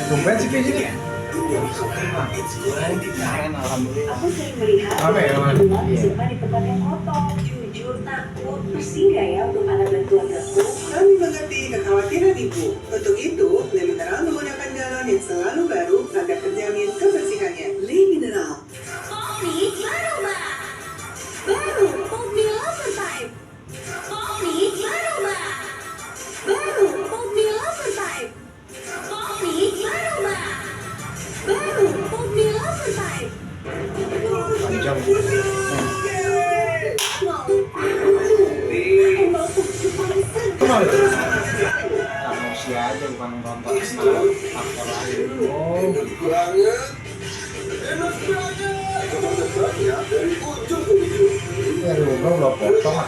Tumben sih kayak gini. Kemarin alhamdulillah. Aku sering melihat Apa ya, Mas? rumah disimpan di tempat yang kotor, jujur, takut, pusing nggak ya untuk ada bantuan aku? Kami mengerti kekhawatiran Ibu. Untuk itu, Le Mineral menggunakan galon yang selalu baru agar terjamin kebersihannya. Le Mineral. Kopi baru Mbak. Baru kopi Lover Type. Kopi baru Mbak. Baru kopi Lover Type. Kopi baru Mbak. Baru kopi Lover Type. Panjang. Kenapa itu? Emosi aja bukan nonton faktor lain. Oh, ya lu udah potong ah.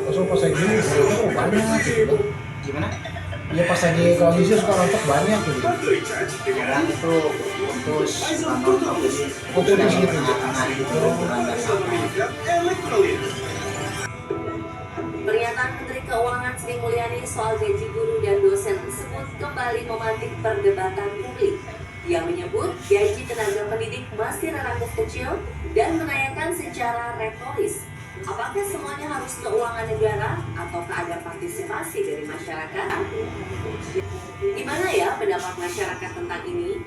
Terus pas lagi ini oh, banyak gitu. Gimana? Ya pas lagi kondisi suka rontok banyak gitu. Kadang itu putus nonton Putus gitu. tengah-tengah gitu beranda sama. Pernyataan Menteri Keuangan Sri Mulyani soal gaji guru dan dosen tersebut kembali memantik perdebatan publik. Dia menyebut gaji tenaga pendidik masih relatif kecil dan menanyakan secara retoris, apakah semuanya harus keuangan negara ataukah ada partisipasi dari masyarakat? Gimana ya pendapat masyarakat tentang ini?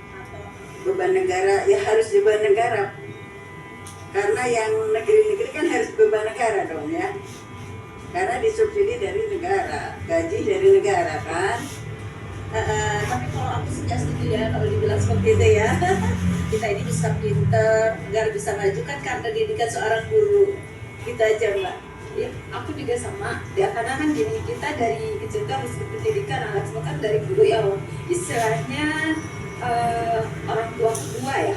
Beban negara ya harus beban negara. Karena yang negeri-negeri kan harus beban negara dong ya. Karena disubsidi dari negara, gaji dari negara kan. Tapi kalau aku tidak setuju ya kalau dibilang seperti itu ya. Kita ini bisa pinter, negara bisa maju kan karena didikan seorang guru. Kita aja Mbak. Ya, aku juga sama. Ya, karena kan gini, kita dari kecil kan meskipun pendidikan anak semua kan dari guru ya, istilahnya orang tua kedua ya.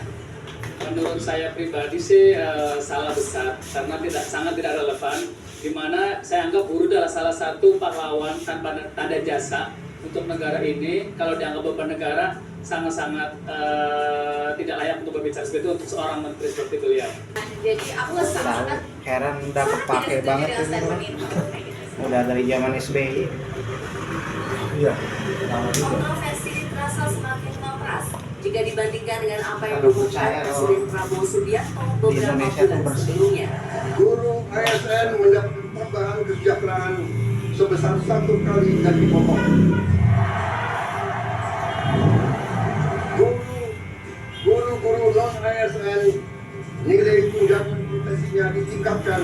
Menurut saya pribadi sih salah besar karena sangat tidak relevan. Di mana saya anggap buruh adalah salah satu pahlawan tanpa tanda jasa untuk negara ini. Kalau dianggap beban negara sangat-sangat tidak layak untuk berbicara seperti itu untuk seorang menteri seperti beliau. Jadi aku sangat Heran udah kepake banget ini. Udah dari zaman SBY. Iya. Lama juga. Kontroversi terasa semakin keras jika dibandingkan dengan apa yang Aduh, diumumkan percaya Presiden Prabowo Subianto Di beberapa Indonesia bulan tuh bersih. sebelumnya. Guru ASN mendapat tambahan kesejahteraan sebesar 1 kali gaji pokok. Guru-guru non ASN nilai tunjangan profesinya ditingkatkan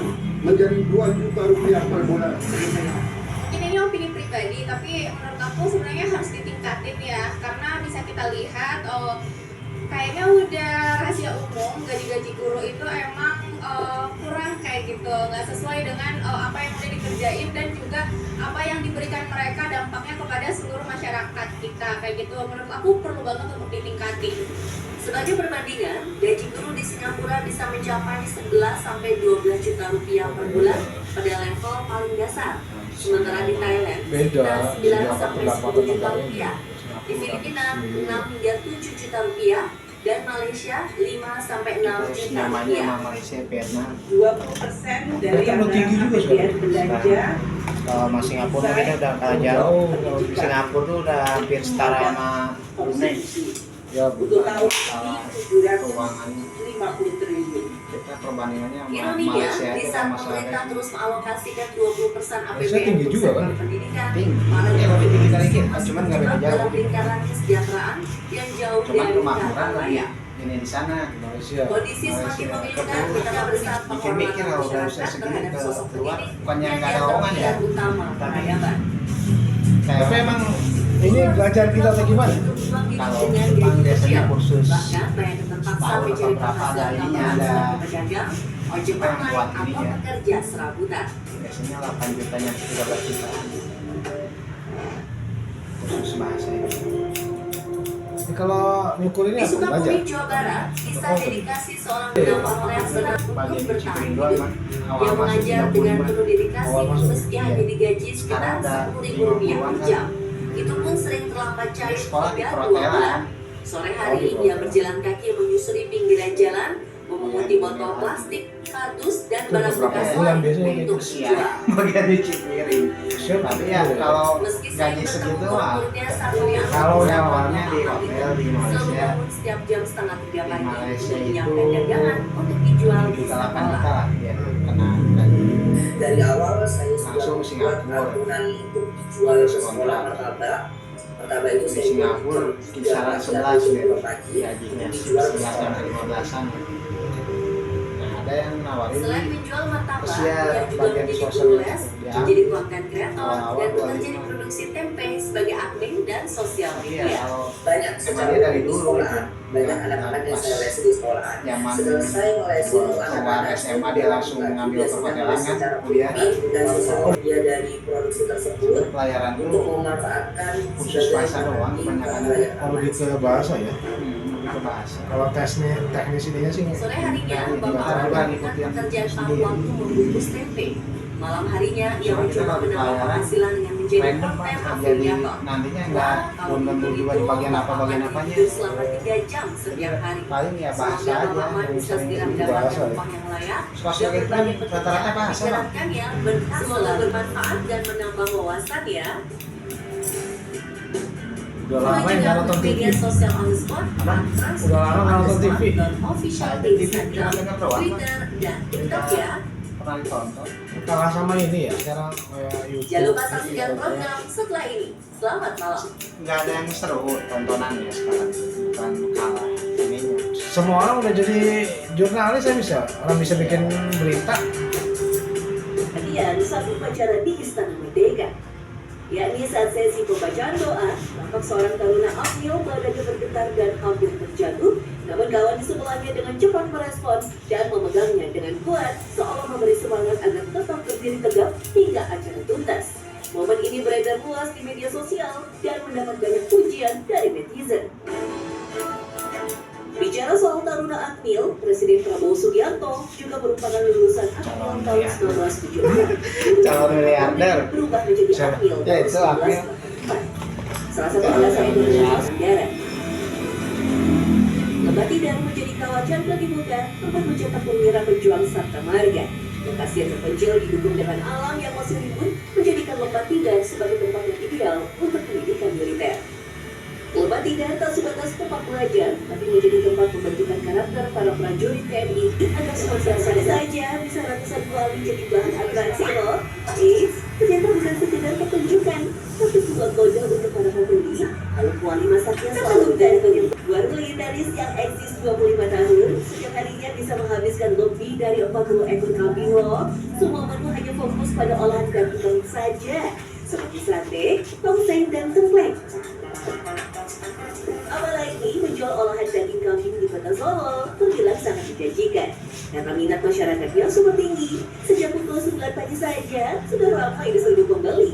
menjadi 2 juta rupiah per bulan. ini opini pribadi, tapi menurut aku sebenarnya harus ditingkatin ya, karena bisa kita lihat kayaknya udah rahasia umum gaji-gaji guru itu emang kurang kayak gitu, nggak sesuai dengan apa yang udah dikerjain dan juga apa yang diberikan mereka dampaknya kepada seluruh masyarakat kita kayak gitu. Menurut aku perlu banget untuk ditingkatin. Sebagai perbandingan, gaji guru di Singapura bisa mencapai 11-12 juta rupiah per bulan pada level paling dasar. Sementara di Thailand, Beda. sekitar 9-10 juta rupiah. Di Filipina, 6-7 juta rupiah. Dan Malaysia, 5-6 Terus juta namanya rupiah. sama Malaysia, Vietnam. 20% dari Mereka lebih tinggi juga apbn sekarang. belanja Kalau sama Singapura kita udah kalah jauh. Singapura tuh udah hampir setara sama Brunei. Ya, untuk tahun Kalau ini keuangan 750 triliun. kita perbandingannya sama Ironia, Malaysia di kita saat masalah pemerintah terus mengalokasikan 20% Malaysia APBN tinggi untuk juga, sektor kan? pendidikan, tinggi. para Ya lebih tinggi dari kita, masih cuman nggak beda terjebak jauh. dalam lingkaran kesejahteraan yang jauh Cuman dari kemakmuran kata lebih layak. ini di sana. Malaysia. Kondisi semakin memilukan ketika besar Mikir-mikir kalau udah bisa masyarakat segini terhadap ke sosok keluar, pendidik bukannya yang nggak ada dianggap lowongan ya. pilihan utama peradaban. Kayak Tapi emang ini belajar kita atau gimana? kalau Jepang biasanya kursus Bahkan banyak terpaksa setahun mencari atau berapa penghasilan ada ininya, tambahan ada sebagai pedagang, ojek yang online, buat atau ininya. pekerja serabutan. biasanya 8 jutanya 13 jutaan khusus bahasa itu. Ini kalau nyukur ini Di apa belajar? Sukabumi, Jawa Barat, kisah dedikasi seorang pendampang Korea Selatan untuk Bagian bertahan Cipenduan hidup. mah Dia awal masuk mengajar dengan 35. penuh dedikasi Awal masuk, meski iya. hanya digaji sekitar Sekarang udah Rp10.000 per 50-an jam. Itu pun sering terlambat cair Sekolah di hingga 2 perhotelan. bulan. Sore hari, dia berjalan kaki menyusuri pinggiran jalan memunguti botol plastik, kardus, dan Itu barang beberapa bekas bulan lain biasanya untuk gitu. Iya, dijual. bagian cuci piring. Siap, Tapi ya kalau Meski gaji sering segitu bertemu mah turunnya Sartono kalau bersama nyawarnya di Ahmad hotel di selalu Malaysia, bangun setiap jam setengah 3 di pagi Malaysia untuk itu menyiapkan dagangan untuk dijual di juta 8 sekolah. juta lah ya kena gaji. Dari awal saya sudah Langsung membuat Singapura. aturan untuk dijual ke sekolah martabak. Martabak itu Di saya Singapura kisaran 11 deh pagi gajinya, dijual ke 11 sekolah. sampai 15-an. Nah, ada yang nawarin Selain nih menjual martabak, Usia ia juga bagian menjadi sosial guru les, ya. menjadi konten kreator, Awal-awal dan gua bekerja di lima. produksi tempe sebagai admin dan sosial iya media. kalau Banyak Emang sekali dia dari di dulu sekolahan, itu. banyak Iya, anak-anak yang pas saya lesi di sekolahan. zaman Selesai ngelesin keluar anak-anak SMA dia langsung ngambil perhotelan kan secara kuliah pribadi dan sosial media dari produksi tersebut pelayaran untuk dulu memanfaatkan Khusus bahasa doang kebanyakan. Kalau di ke bahasa ya. lebih ke bahasa. Kalau tesnya teknis ininya sih Sore harinya, Nah, Bapak juga melakukan ngikut yang pekerjaan paruh sendiri. waktu membungkus tempe. Malam harinya, ia Cuma kita mencoba kalau di menambah pelayaran, penghasilan dengan menjadi random konten kan jadi afiliator. nantinya nggak Kalau belum tentu juga di bagian apa bagian apanya. tidur selama 3 jam setiap hari. Paling ya bahasa Semoga aja Bapak yang bisa sering segera itu mendapatkan bahasa ya. upah yang layak Sosial dan itu kan berbagai rata-rata pekerjaan bahasa, Bang. dijalankannya semoga bermanfaat dan menambah wawasan ya. Udah lama ya nggak nonton TV. Media sosial on the spot, Apa? Trans, Udah lama nggak nonton TV. dan official Saya TV Instagram, cuma dengar doang, Twitter, dan TikTok ya. pernah ditonton. Kalah sama ini ya sekarang kayak YouTube. Jangan lupa saksikan program setelah ini. Selamat malam. Nggak ada yang seru tontonannya sekarang, bukan kalah ininya. Semua orang udah jadi jurnalis ya bisa. Orang bisa bikin berita. Hadiah saat upacara di Istana Merdeka, yakni saat sesi pembacaan doa, tampak seorang taruna Akmil badannya bergetar dan hampir terjatuh, namun kawan di sebelahnya dengan cepat merespon dan memegangnya dengan kuat, seolah memberi semangat agar tetap berdiri tegak hingga acara tuntas. Momen ini beredar luas di media sosial dan mendapat banyak pujian dari netizen. Bicara soal taruna Akmil, Presiden Prabowo Subianto juga merupakan lulusan Akmil tahun 1974. Calon miliarder. Berubah menjadi Siapa? Akmil Ya, tahun itu Akmil. 1944. Salah satu alasan Indonesia Negara. Lembah Tidar menjadi kawasan bagi muda tempat mencetak pengirang pejuang Sabta Marga. Lokasi yang terpencil didukung dengan alam yang masih ribut menjadikan Lembah Tidar sebagai tempat yang ideal untuk pendidikan militer. Lembah Tidar tak sebatas tempat belajar, tapi menjadi tempat pembentukan karakter para prajurit TNI agar senantiasa saja bisa ratusan kuali jadi bahan atraksi loh. Ternyata bukan sekedar pertunjukan, tapi sebuah kode untuk para pembeli. Lalu kuali masaknya selalu dari warung legendaris yang eksis 25 tahun, setiap harinya bisa menghabiskan lebih dari 40 ekor kambing loh. Semua menu hanya fokus pada olahan daging kambing saja, seperti sate, tongseng, dan templek. Apalagi menjual olahan daging kambing di kota Solo terbilang sangat menjanjikan. Karena minat masyarakatnya super tinggi, sejak pukul 9 pagi saja sudah ramai diserbu pembeli.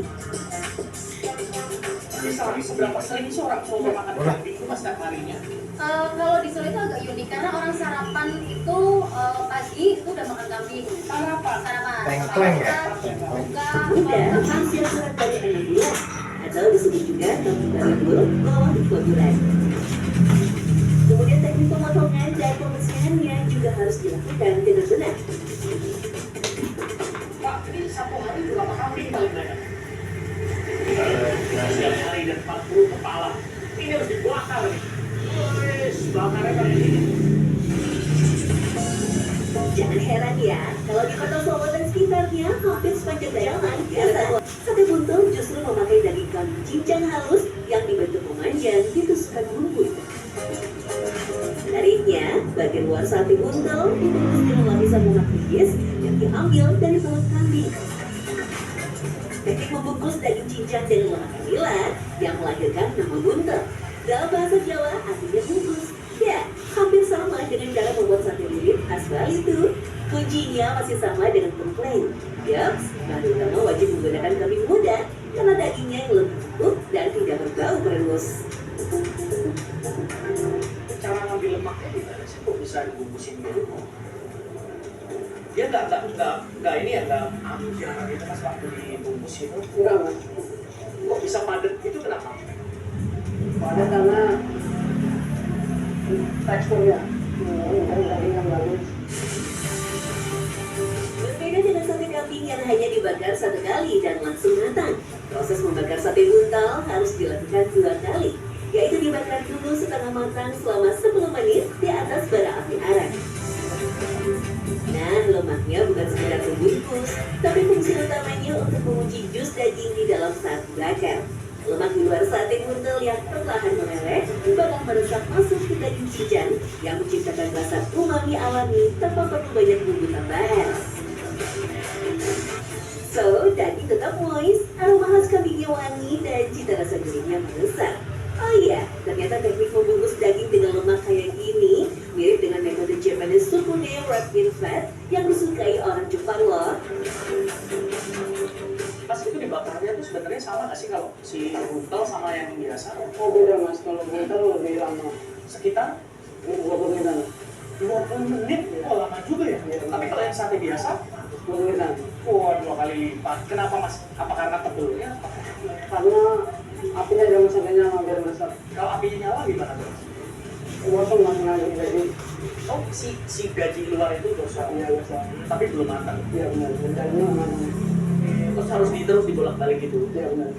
Seberapa sering seorang coba makan kambing itu pas setiap harinya? Kalau di Solo itu agak unik karena orang sarapan itu pagi itu udah makan kambing. Sarapan. Sarapan. Teng-teng ya? Buka. Udah hasil surat dari anak bulan, atau disebut juga kampung Barabul bawah kebetulan. Kemudian teknik pemotongan dan pembersihannya juga harus dilakukan dengan benar. Pak, ini satu hari berapa kambing paling banyak? Setiap hari dan 40 kepala. Ini harus dibakar nih. Wes, bakarnya kayak gini. Jangan heran ya, kalau di kota Solo dan sekitarnya hampir sepanjang jalan biasa. Sate buntel justru memakai daging kambing cincang halus yang dibentuk memanjang ditusukkan bumbu. Menariknya, bagian luar sate buntel dibungkus dengan lapisan lemak tipis yang diambil dari perut kambing. Teknik membungkus daging cincang dengan lemak inilah yang melahirkan nama buntel. Dalam bahasa Jawa artinya bungkus. Ya, hampir sama dengan cara membuat sate lilit khas Bali tuh. Kuncinya masih sama dengan template. Yaps, bahan utama wajib menggunakan kambing muda karena dagingnya yang lebih empuk dan tidak berbau perengus. Cara ngambil lemaknya gimana sih? Kok bisa dibungkusin gitu? Dia nggak ini ya, nggak ambil gitu pas waktu dibungkus itu. Kok bisa padat itu kenapa? Ada karena teksturnya Berbeda dengan sate kambing yang hanya dibakar satu kali dan langsung matang, proses membakar sate buntal harus dilakukan 2 kali, yaitu dibakar dulu setengah matang selama 10 menit di atas bara api arang. Nah, lemaknya bukan sekedar membungkus, tapi fungsi utamanya untuk menguji jus daging di dalam saat dibakar. Lemak di luar sate buntel yang perlahan meleleh bakal meresap masuk ke daging cincang yang menciptakan rasa umami alami tanpa perlu banyak bumbu tambahan. So, daging tetap moist, aroma khas kambingnya wangi, dan cita rasa gurihnya meresap. Oh iya, ternyata teknik membungkus daging dengan lemak kayak gini mirip dengan metode Japanese Sukune Wrapped in Fat yang disukai orang Jepang loh. Pas itu dibakarnya tuh sebenarnya sama nggak sih kalau si buntel sama yang biasa? Oh beda mas, kalau buntel lebih lama. Sekitar 20 menitan. 20 menit? Oh lama juga ya? Tapi kalau yang sate biasa? 10 menitan. Oh 2 kali lipat. Kenapa mas? Apa karena tebelnya? Karena apinya jangan sampainya hampir meresap. Kalau apinya nyala gimana tuh? Gosong mas lagi jadi. Oh si gaji luar itu gosong? Iya gosong. Tapi belum matang? Iya benar, bentarnya mana? Terus harus terus dibolak-balik gitu? Iya benar.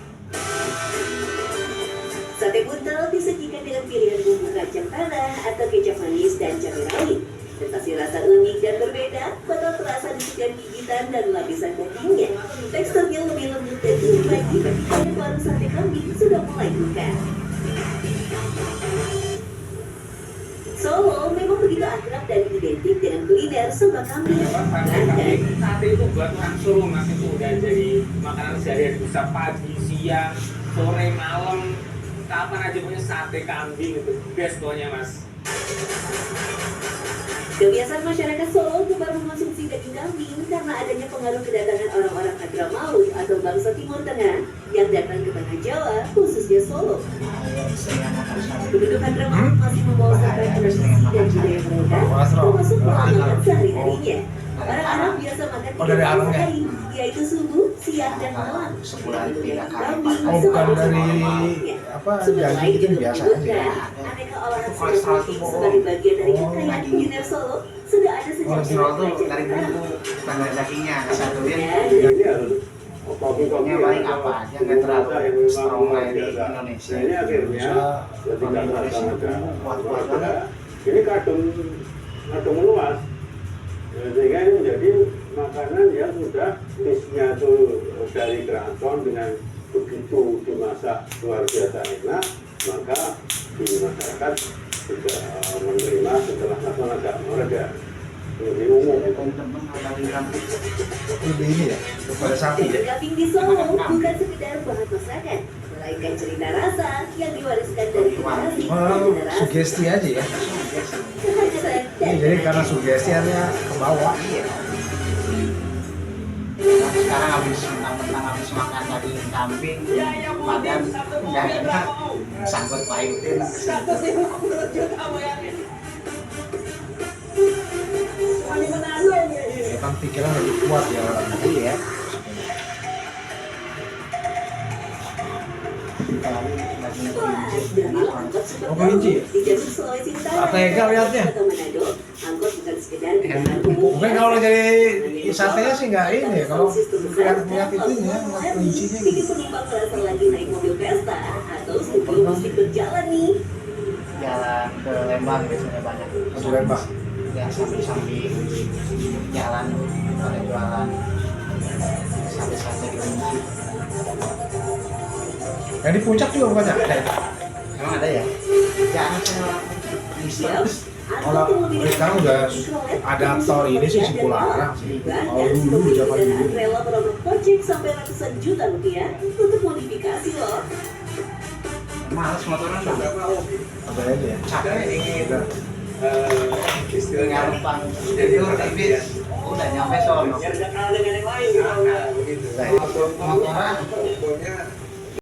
Sate buntel disajikan dengan pilihan bumbu kacang tanah atau kecap manis dan cabai rawit. Sensasi rasa unik dan berbeda bakal terasa di setiap gigitan dan lapisan dagingnya. Teksturnya lebih lembut dan gurih lagi, dan warung sate kambing sudah mulai buka. Solo memang begitu akrab dan identik dengan kuliner sumba kambing. Bahkan sate itu buat orang Solo mas, itu udah jadi makanan sehari-hari, bisa pagi, siang, sore, malam, kapan aja punya sate kambing itu best pokoknya mas. kebiasaan masyarakat Solo gemar mengonsumsi daging kambing karena adanya pengaruh kedatangan orang-orang Hadramaut atau bangsa Timur Tengah yang datang ke Tanah Jawa, khususnya Solo. Penduduk Hadramaut masih membawa sampai tradisi dan budaya mereka, termasuk makanan sehari-harinya. Orang Arab biasa makan 3 kali sehari, yaitu subuh, siang, dan malam. Sebulan 3 kali. Kambing Oh, bukan sebagai dari pemakannya. apa Sumber daging lain itu juga biasa menyebutkan, aja. aneka olahan Kolesterol sate itu kambing sebagai bagian dari Oh, kekayaan daging. kuliner Solo sudah ada sejak Kolesterol tuh kerajaan dari Jepang. bumbu, bukan dari dagingnya. Kesatuin Ini harus bumbunya paling apa aja, nggak terlalu strong kayak di Indonesia. Nah, ini akhirnya ketika terasa ada ini kadung meluas. Sehingga ini menjadi makanan yang sudah taste-nya tuh dari keraton dengan begitu dimasak luar biasa enak, maka di masyarakat sudah menerima setelah makan agak mereda. Lebih umum. Lebih ini ya, daripada sapi ya. Kambing di Solo bukan sekedar bahan masakan, melainkan cerita rasa yang diwariskan dari generasi ke Oh, generasi. sugesti aja ya. Kehadiran dan Ini jadi karena sugestiannya ke bawah. Sekarang habis mentang-mentang habis makan daging kambing, badan nggak enak, sangkut pautin. Ya kan pikiran lebih kuat ya orang. Iya. Oh, kelinci ya? di jalur Sulawesi Utara Tak tega liatnya. atau Manado, angkot bukan sekedar kendaraan umum. Mungkin kalau jadi satenya sih nggak ini ya. Kalau lihat itu ya, lihat kelincinya bikin gitu. penumpang merasa lagi naik mobil pesta atau studio musik berjalan nih. Jalan ke Lembang biasanya banyak. Masuk Lembang. Ya samping-samping jalan pada jualan sate-sate kelinci. Yang di puncak juga bukannya ada itu. Emang ada ya? Jangan saya bisa. Kalau sekarang udah ada tol ini sih Cipularang sih. Kalau dulu zaman dulu. Rela merogoh kocek sampai ratusan juta rupiah untuk modifikasi loh. Males motornya sudah. Apa aja ya? Capek ini. Istilahnya Gampang. Itu tipis. Udah nyampe sono. biar gak kalah dengan yang lain gitu. Motornya Pokoknya